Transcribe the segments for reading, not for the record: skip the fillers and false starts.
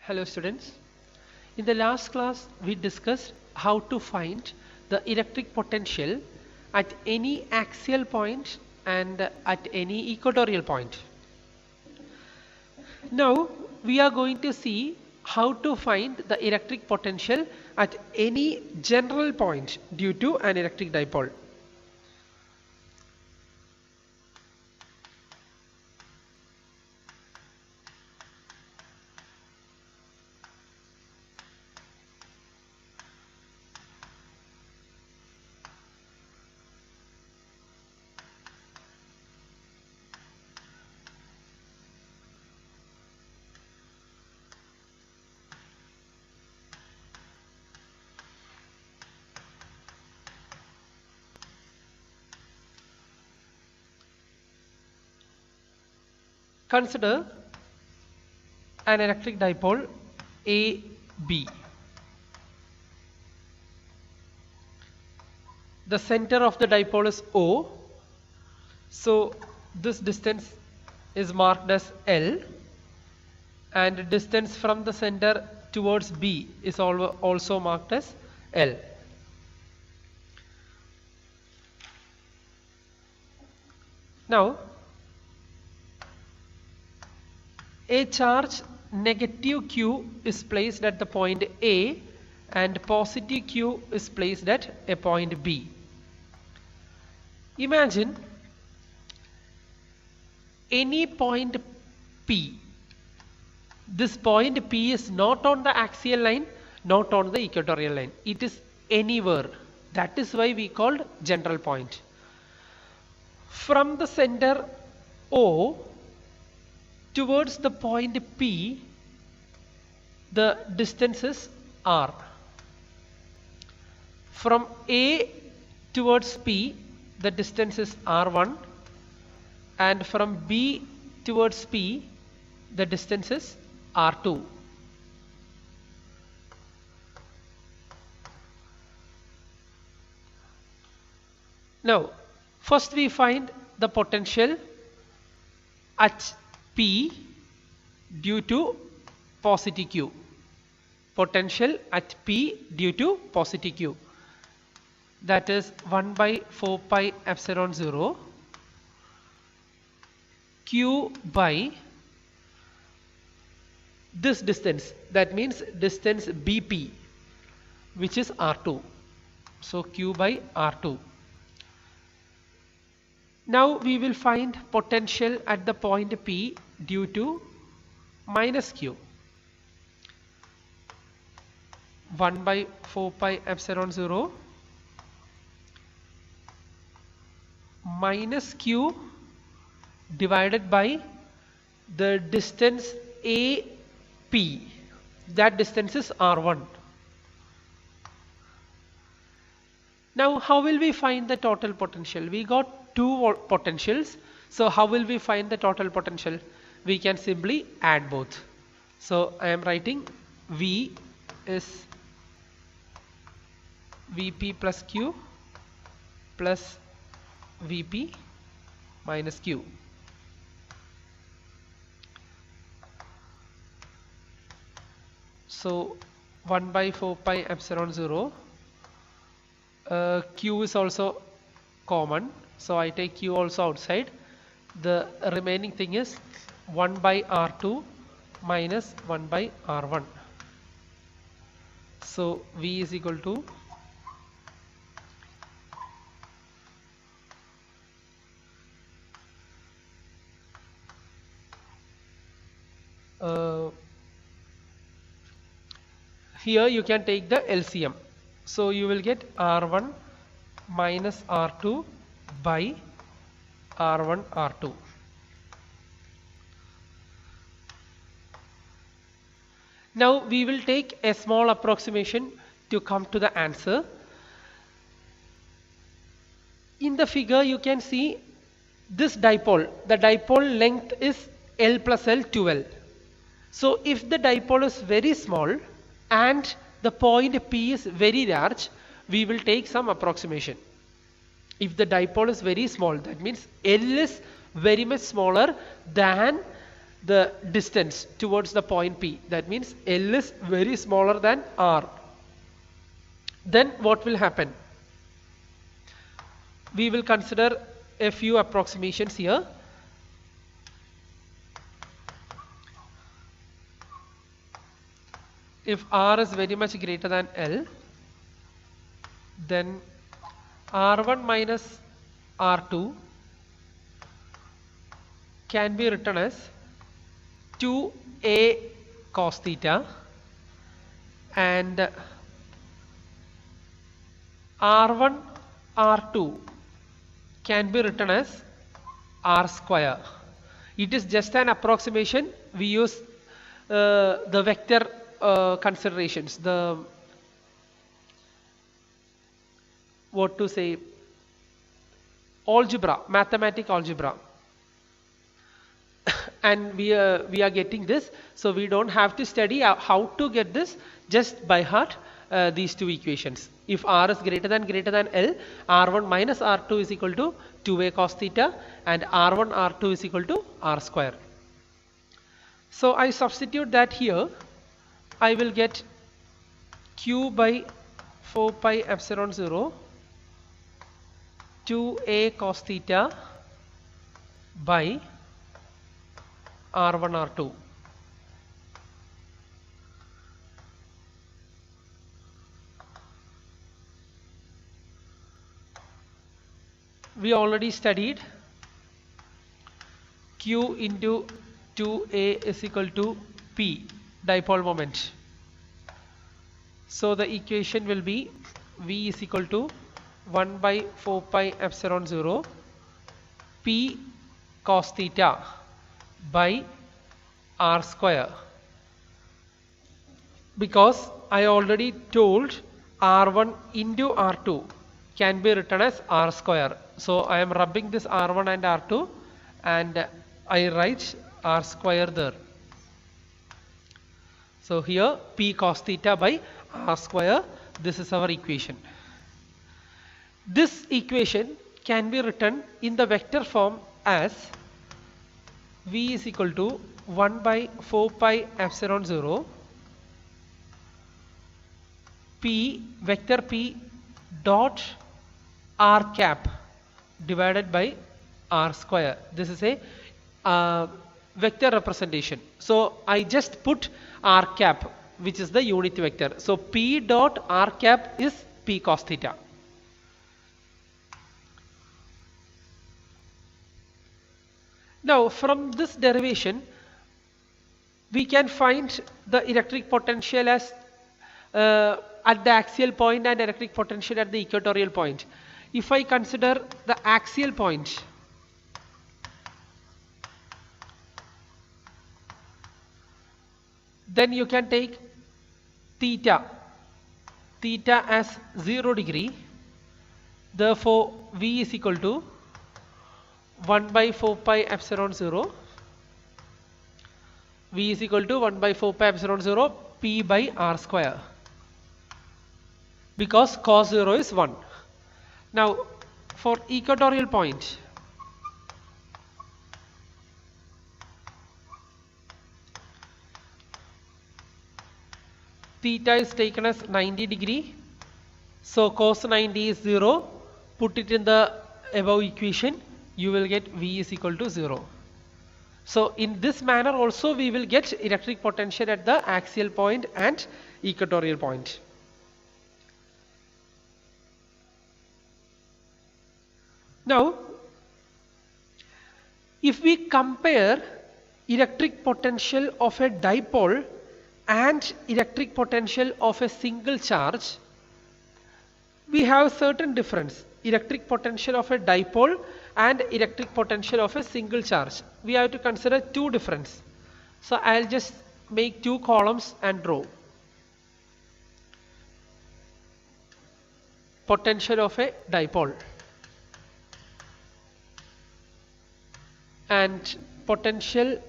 Hello students. In the last class we discussed how to find the electric potential at any axial point and at any equatorial point. Now we are going to see how to find the electric potential at any general point due to an electric dipole. Consider an electric dipole AB. The center of the dipole is O, so this distance is marked as L, and distance from the center towards B is also marked as L. Now a charge negative Q is placed at the point A and positive Q is placed at a point B. Imagine any point P. This point P is not on the axial line, not on the equatorial line. It is anywhere. That is why we called general point. From the center O towards the point P, the distance is R. From A towards P, the distance is R1, and from B towards P, the distance is R2. Now, first we find the potential at P due to positive Q. Potential at P due to positive Q. That is 1 by 4 pi epsilon 0 Q by this distance, that means distance BP, which is R2. So Q by R2. Now we will find potential at the point P due to minus Q. 1 by 4 pi epsilon 0 minus Q divided by the distance AP. That distance is R1. Now how will we find the total potential? We got two potentials. So how will we find the total potential? We can simply add both. So I am writing V is Vp plus Q plus Vp minus Q. So 1 by 4 pi epsilon 0. Q is also common, so I take Q also outside. The remaining thing is 1 by R2 minus 1 by R1. So V is equal to here you can take the LCM. So you will get R1 minus R2 by R1 R2. Now we will take a small approximation to come to the answer. In the figure you can see this dipole. The dipole length is L plus L 2L. So if the dipole is very small and the point P is very large, we will take some approximation. If the dipole is very small, that means L is very much smaller than the distance towards the point P. That means L is very smaller than R. Then what will happen? We will consider a few approximations here. If R is very much greater than L, then R1 minus R2 can be written as 2a cos theta, and R1 R2 can be written as R square. It is just an approximation. We use the vector considerations, the algebra, mathematical algebra, and we are getting this, so we don't have to study how to get this, just by heart these two equations. If R is greater than L, R1 minus R2 is equal to 2a cos theta, and R1 R2 is equal to R square. So I substitute that here. I will get Q by 4 pi epsilon 0 2a cos theta by R1 R2. We already studied Q into 2a is equal to P, dipole moment. So the equation will be V is equal to 1 by 4 pi epsilon 0 P cos theta by R square, because I already told R1 into R2 can be written as R square. So I am rubbing this R1 and R2 and I write R square there. So here P cos theta by R square, this is our equation. This equation can be written in the vector form as V is equal to 1 by 4 pi epsilon 0 P vector P dot R cap divided by R square. This is a vector representation. So I just put R cap, which is the unit vector. So P dot R cap is P cos theta. Now from this derivation we can find the electric potential as at the axial point and electric potential at the equatorial point. If I consider the axial point, then you can take theta as 0 degree. Therefore V is equal to 1 by 4 pi epsilon 0. V is equal to 1 by 4 pi epsilon 0 P by R square, because cos 0 is 1. Now for equatorial point, theta is taken as 90 degree. So cos 90 is 0. Put it in the above equation, you will get V is equal to 0. So in this manner also we will get electric potential at the axial point and equatorial point. Now if we compare electric potential of a dipole and electric potential of a single charge, we have certain difference. Electric potential of a dipole and electric potential of a single charge, we have to consider two difference. So I'll just make two columns and draw. Potential of a dipole and potential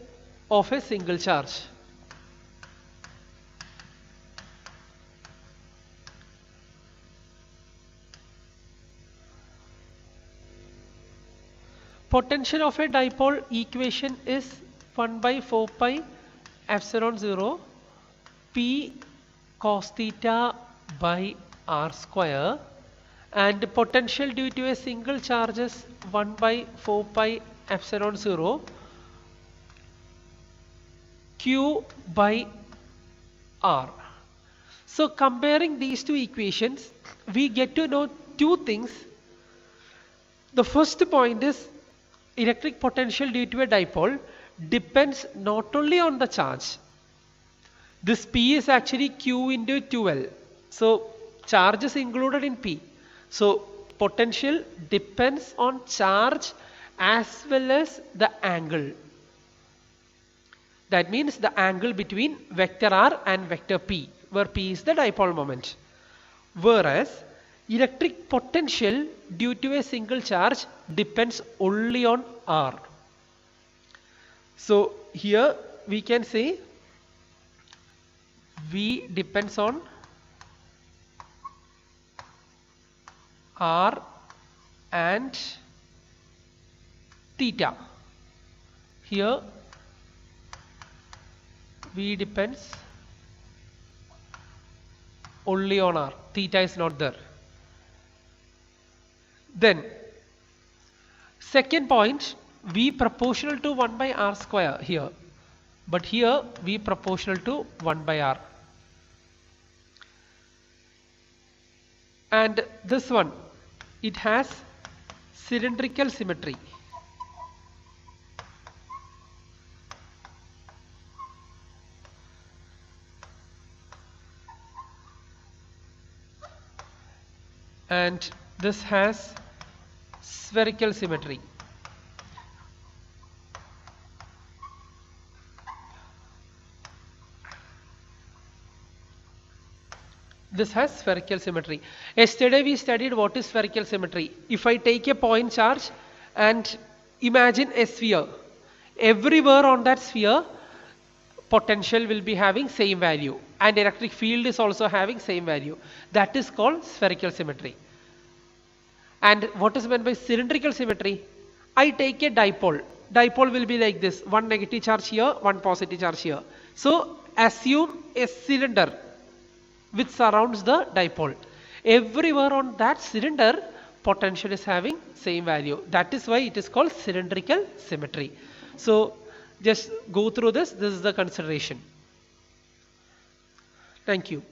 of a single charge. Potential of a dipole equation is 1 by 4 pi epsilon 0 P cos theta by r square, and potential due to a single charge is 1 by 4 pi epsilon 0 Q by r. So comparing these two equations, we get to know two things. The first point is electric potential due to a dipole depends not only on the charge. This P is actually Q into 2L. So charge is included in P. So potential depends on charge as well as the angle. That means the angle between vector R and vector P, where P is the dipole moment. Whereas electric potential due to a single charge depends only on R. So here we can say V depends on R and theta. Here V depends only on R. Theta is not there. Then second point, V proportional to 1 by R square here. But here V proportional to 1 by R. And this one, it has cylindrical symmetry. And this has spherical symmetry. This has spherical symmetry. Yesterday we studied what is spherical symmetry. If I take a point charge and imagine a sphere, everywhere on that sphere potential will be having same value and electric field is also having same value. That is called spherical symmetry. And what is meant by cylindrical symmetry? I take a dipole. Dipole will be like this, one negative charge here, one positive charge here. So assume a cylinder which surrounds the dipole. Everywhere on that cylinder potential is having same value. That is why it is called cylindrical symmetry. So just go through this. This is the consideration. Thank you.